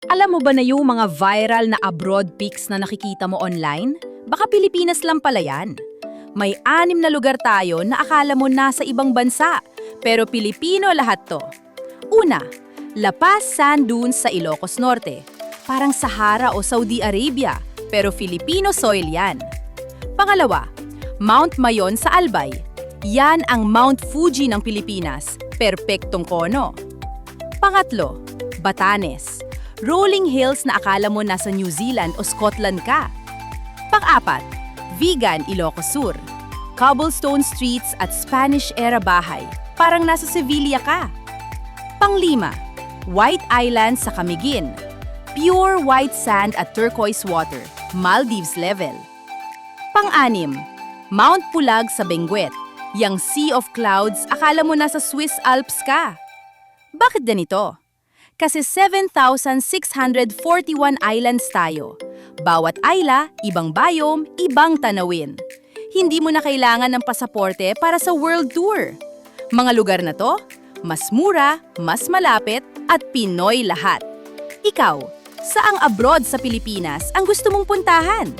Alam mo ba na yung mga viral na abroad pics na nakikita mo online? Baka Pilipinas lang pala yan. May 6 na lugar tayo na akala mo nasa ibang bansa, pero Pilipino lahat to. Una, La Paz Sand Dunes sa Ilocos Norte. Parang Sahara o Saudi Arabia, pero Filipino soil yan. Pangalawa, Mount Mayon sa Albay. Yan ang Mount Fuji ng Pilipinas, perpektong kono. Pangatlo, Batanes. Rolling hills na akala mo nasa New Zealand o Scotland ka. Pang-apat, Vigan, Ilocos Sur. Cobblestone streets at Spanish-era bahay, parang nasa Sevilla ka. Pang-lima, White Island sa Camiguin. Pure white sand at turquoise water, Maldives level. Pang-anim, Mount Pulag sa Benguet. Yang Sea of Clouds, akala mo nasa Swiss Alps ka. Bakit ganito? Kasi 7,641 islands tayo. Bawat isla, ibang biome, ibang tanawin. Hindi mo na kailangan ng pasaporte para sa world tour. Mga lugar na to, mas mura, mas malapit, at Pinoy lahat. Ikaw, saang abroad sa Pilipinas ang gusto mong puntahan?